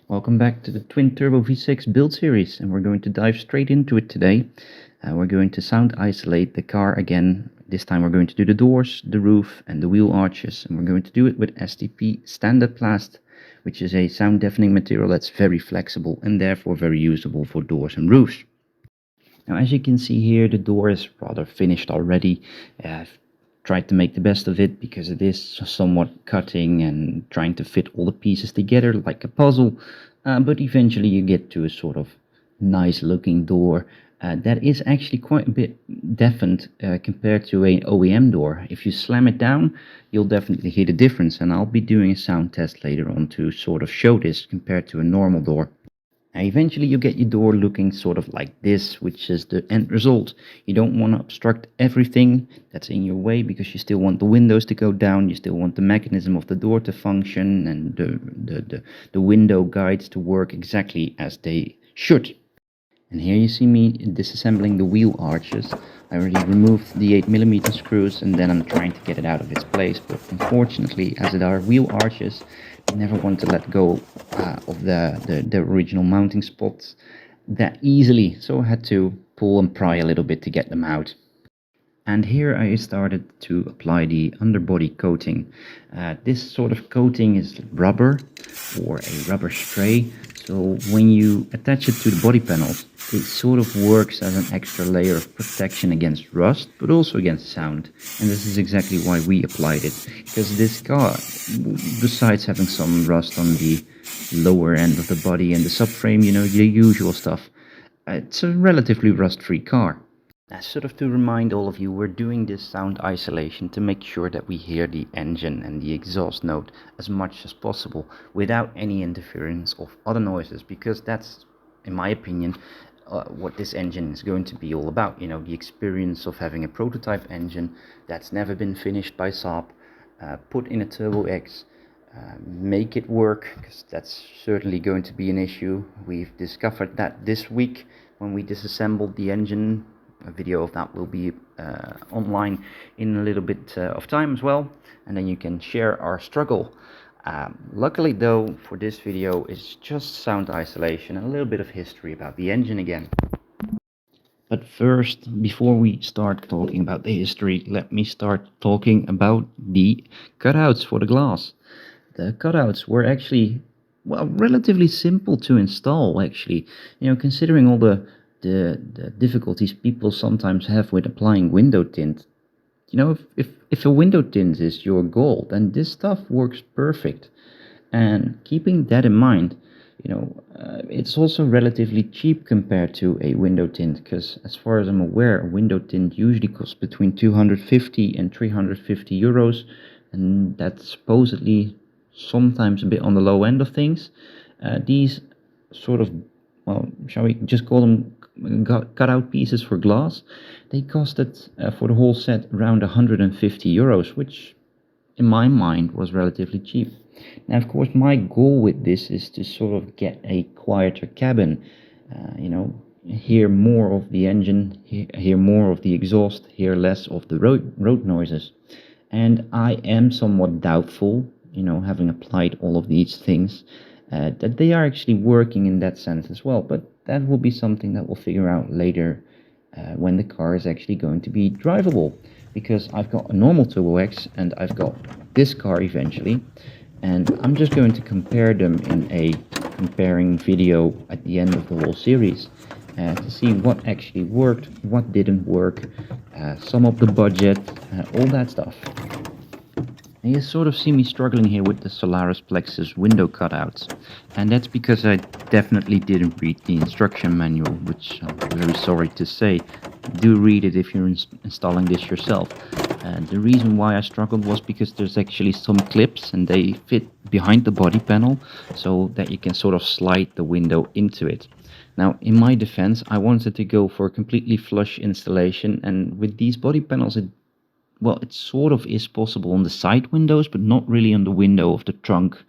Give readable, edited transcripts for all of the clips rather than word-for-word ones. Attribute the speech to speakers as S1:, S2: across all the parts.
S1: Welcome back to the Twin Turbo V6 build series, and we're going to dive straight into it today. We're going to sound isolate the car again. This time we're going to do the doors, the roof and the wheel arches, and we're going to do it with STP standard plast, which is a sound deafening material that's very flexible and therefore very usable for doors and roofs. Now, as you can see here, the door is rather finished already. I've tried to make the best of it because it is somewhat cutting and trying to fit all the pieces together like a puzzle, but eventually you get to a sort of nice looking door that is actually quite a bit deafened compared to an OEM door. If you slam it down, you'll definitely hear the difference, and I'll be doing a sound test later on to sort of show this compared to a normal door. Now, eventually you get your door looking sort of like this, which is the end result. You don't want to obstruct everything that's in your way because you still want the windows to go down, you still want the mechanism of the door to function and the window guides to work exactly as they should. And here you see me disassembling the wheel arches. I already removed the 8mm screws and then I'm trying to get it out of its place, but unfortunately, as it are wheel arches, I never want to let go of the original mounting spots that easily, so I had to pull and pry a little bit to get them out. And here I started to apply the underbody coating. This sort of coating is rubber or a rubber spray. So when you attach it to the body panels, it sort of works as an extra layer of protection against rust, but also against sound. And this is exactly why we applied it. Because this car, besides having some rust on the lower end of the body and the subframe, you know, the usual stuff, it's a relatively rust-free car. Sort of to remind all of you, we're doing this sound isolation to make sure that we hear the engine and the exhaust note as much as possible without any interference of other noises, because that's, in my opinion, what this engine is going to be all about. You know, the experience of having a prototype engine that's never been finished by Saab, put in a T²X, make it work, because that's certainly going to be an issue. We've discovered that this week when we disassembled the engine. A video of that will be online in a little bit of time as well, and then you can share our struggle. Luckily though, for this video it's just sound isolation and a little bit of history about the engine again. But first, before we start talking about the history, let me start talking about the cutouts for the glass. The cutouts were actually, well, relatively simple to install actually. You know, considering all the difficulties people sometimes have with applying window tint. You know, if a window tint is your goal, then this stuff works perfect. And keeping that in mind, you know, it's also relatively cheap compared to a window tint, because as far as I'm aware, a window tint usually costs between 250 and 350 euros, and that's supposedly sometimes a bit on the low end of things. These sort of, well, shall we just call them cutout pieces for glass, they costed for the whole set around 150 euros, which in my mind was relatively cheap. Now, of course, my goal with this is to sort of get a quieter cabin, you know, hear more of the engine, hear more of the exhaust, hear less of the road noises. And I am somewhat doubtful, you know, having applied all of these things, that they are actually working in that sense as well. But that will be something that we'll figure out later when the car is actually going to be drivable. Because I've got a normal T²X and I've got this car eventually. And I'm just going to compare them in a comparing video at the end of the whole series. To see what actually worked, what didn't work, sum up the budget, all that stuff. And you sort of see me struggling here with the Solaris Plexius window cutouts, and that's because I definitely didn't read the instruction manual, which I'm very sorry to say. Do read it if you're installing this yourself. The reason why I struggled was because there's actually some clips and they fit behind the body panel so that you can sort of slide the window into it. Now, in my defense, I wanted to go for a completely flush installation, and with these body panels it sort of is possible on the side windows, but not really on the window of the trunk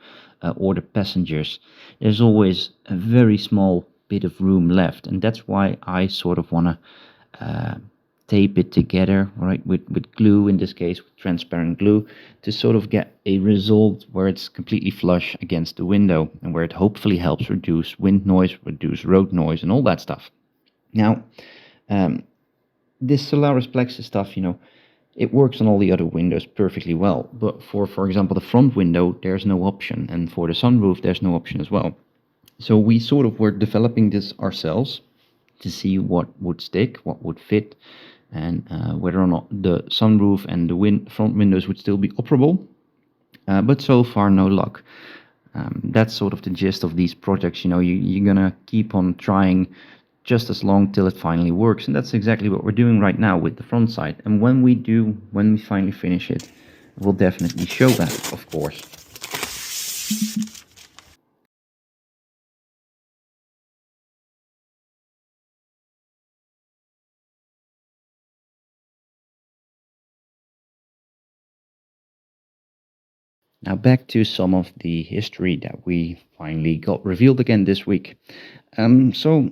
S1: or the passengers. There's always a very small bit of room left, and that's why I sort of want to tape it together, right, with glue, in this case with transparent glue, to sort of get a result where it's completely flush against the window and where it hopefully helps reduce wind noise, reduce road noise, and all that stuff. Now, this Solaris Plexus stuff, it works on all the other windows perfectly well, but for example, the front window, there's no option, and for the sunroof, there's no option as well. So we sort of were developing this ourselves to see what would stick, what would fit, and whether or not the sunroof and the front windows would still be operable. But so far, no luck. That's sort of the gist of these projects. You're gonna keep on trying just as long till it finally works, and that's exactly what we're doing right now with the front side. And when we finally finish it, we'll definitely show that, of course. Now back to some of the history that we finally got revealed again this week. So,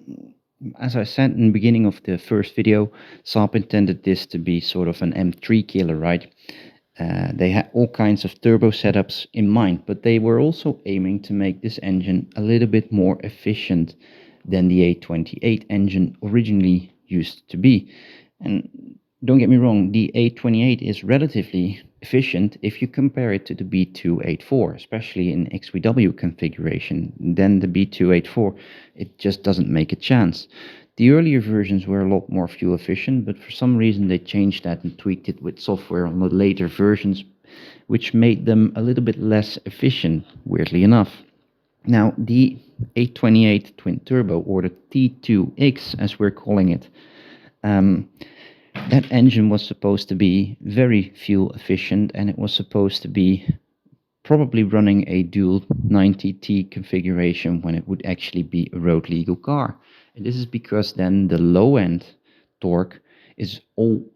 S1: as I said in the beginning of the first video, Saab intended this to be sort of an M3 killer, right? They had all kinds of turbo setups in mind, but they were also aiming to make this engine a little bit more efficient than the A28 engine originally used to be. And don't get me wrong, the A28 is relatively efficient if you compare it to the B284, especially in XWW configuration. Then the B284, it just doesn't make a chance. The earlier versions were a lot more fuel efficient, but for some reason they changed that and tweaked it with software on the later versions, which made them a little bit less efficient, weirdly enough. Now, the A28 twin turbo, or the T²X as we're calling it, that engine was supposed to be very fuel efficient, and it was supposed to be probably running a dual 90T configuration when it would actually be a road legal car. And this is because then the low end torque is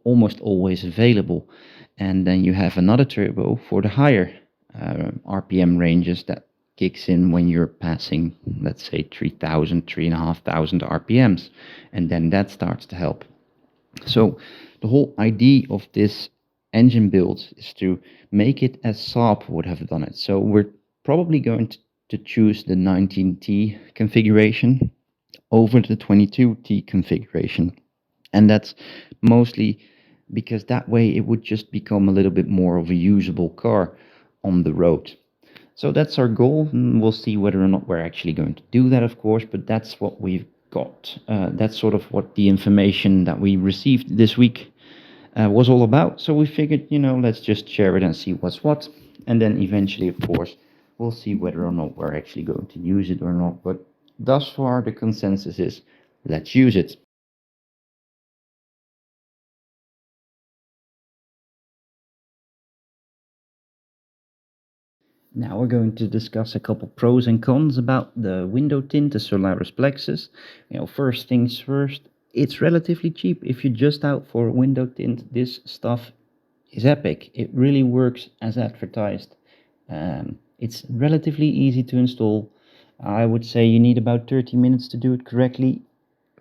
S1: almost always available, and then you have another turbo for the higher RPM ranges that kicks in when you're passing, let's say, 3,000, 3,500 RPMs, and then that starts to help. So the whole idea of this engine build is to make it as Saab would have done it. So we're probably going to choose the 19T configuration over the 22T configuration. And that's mostly because that way it would just become a little bit more of a usable car on the road. So that's our goal, and we'll see whether or not we're actually going to do that, of course, but that's what we've got. That's sort of what the information that we received this week was all about. So we figured, let's just share it and see what's what. And then eventually, of course, we'll see whether or not we're actually going to use it or not. But thus far, the consensus is, let's use it. Now we're going to discuss a couple pros and cons about the window tint, the Solaris Plexus. First things first, it's relatively cheap. If you're just out for a window tint, this stuff is epic. It really works as advertised. It's relatively easy to install. I would say you need about 30 minutes to do it correctly.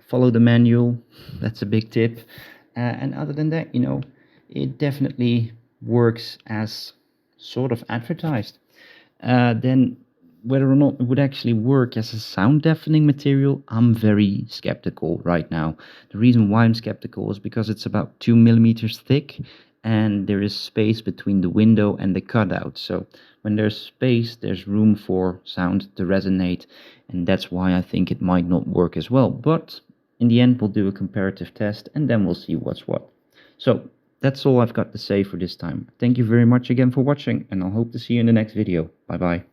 S1: Follow the manual, that's a big tip. And other than that, it definitely works as sort of advertised. Then whether or not it would actually work as a sound deafening material, I'm very skeptical right now. The reason why I'm skeptical is because it's about 2 millimeters thick, and there is space between the window and the cutout. So when there's space, there's room for sound to resonate, and that's why I think it might not work as well. But in the end, we'll do a comparative test, and then we'll see what's what. So that's all I've got to say for this time. Thank you very much again for watching, and I'll hope to see you in the next video. Bye bye.